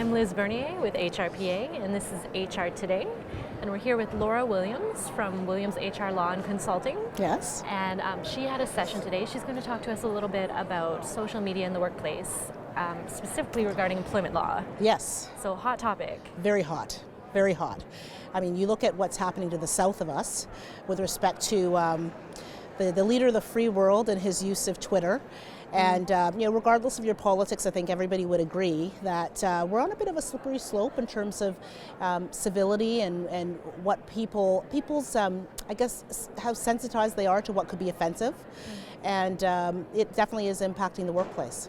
I'm Liz Bernier with HRPA, and this is HR Today. And we're here with Laura Williams from Williams HR Law and Consulting. Yes. And she had a session today. She's going to talk to us a little bit about social media in the workplace, specifically regarding employment law. Yes. So, hot topic. Very hot. Very hot. I mean, you look at what's happening to the south of us with respect to the leader of the free world and his use of Twitter. And regardless of your politics, I think everybody would agree that we're on a bit of a slippery slope in terms of civility and what people's, I guess, how sensitized they are to what could be offensive. And it definitely is impacting the workplace.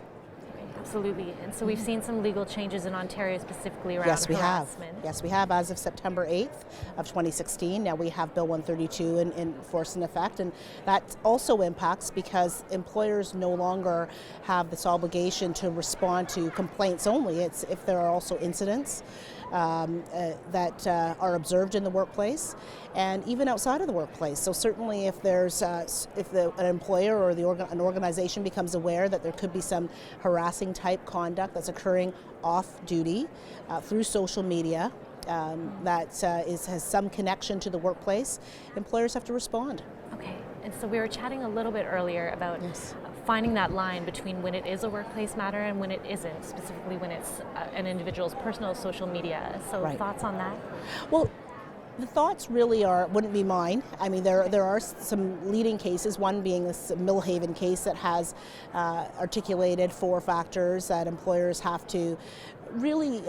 Absolutely. And so we've seen some legal changes in Ontario specifically around harassment. Yes, we have. As of September 8th of 2016, now we have Bill 132 in force and effect, and that also impacts because employers no longer have this obligation to respond to complaints only. It's if there are also incidents that are observed in the workplace and even outside of the workplace. So certainly if there's an employer or an organization becomes aware that there could be some harassing type conduct that's occurring off duty through social media that has some connection to the workplace, employers have to respond. Okay, and so we were chatting a little bit earlier about finding that line between when it is a workplace matter and when it isn't, specifically when it's an individual's personal social media. So thoughts on that? Well, the thoughts really wouldn't be mine. I mean, there are some leading cases, one being this Millhaven case that has articulated 4 factors that employers have to really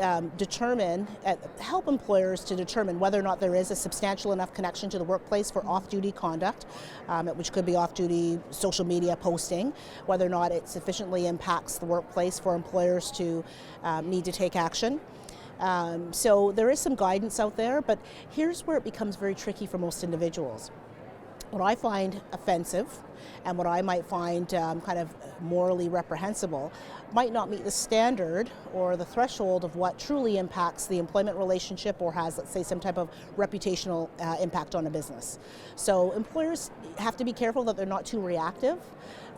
help employers to determine whether or not there is a substantial enough connection to the workplace for off-duty conduct, which could be off-duty social media posting, whether or not it sufficiently impacts the workplace for employers to need to take action. So there is some guidance out there, but here's where it becomes very tricky for most individuals. What I find offensive and what I might find kind of morally reprehensible might not meet the standard or the threshold of what truly impacts the employment relationship or has, let's say, some type of reputational impact on a business. So employers have to be careful that they're not too reactive.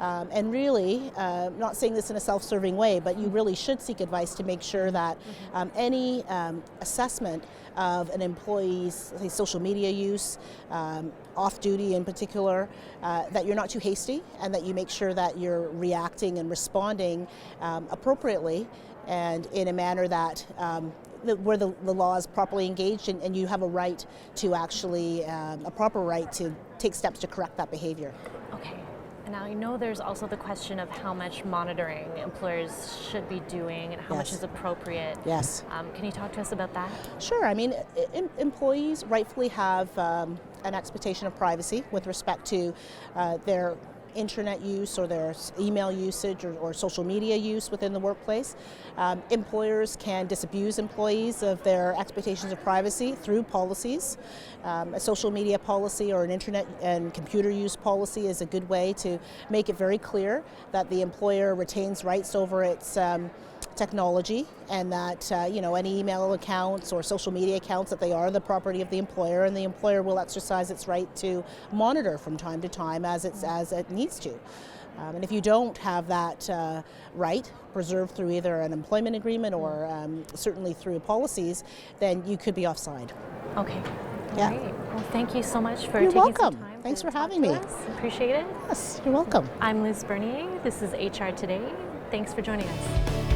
And really, not saying this in a self-serving way, but you really should seek advice to make sure that any assessment of an employee's, say, social media use, off-duty in particular, that you're not too hasty and that you make sure that you're reacting and responding appropriately and in a manner that where the law is properly engaged and you have a right to actually, a proper right to take steps to correct that behavior. Okay. Now, I know there's also the question of how much monitoring employers should be doing and how much is appropriate. Yes. Can you talk to us about that? Sure. I mean, employees rightfully have an expectation of privacy with respect to their internet use or their email usage or social media use within the workplace. Employers can disabuse employees of their expectations of privacy through policies. A social media policy or an internet and computer use policy is a good way to make it very clear that the employer retains rights over its technology and that any email accounts or social media accounts that they are the property of the employer and the employer will exercise its right to monitor from time to time as it needs to. And if you don't have that right preserved through either an employment agreement or certainly through policies, then you could be offside. Okay. Yeah. Great. Well, thank you so much for You're taking welcome. some time. Thanks for having me. Appreciate it. Yes, you're welcome. I'm Liz Bernier. This is HR Today. Thanks for joining us.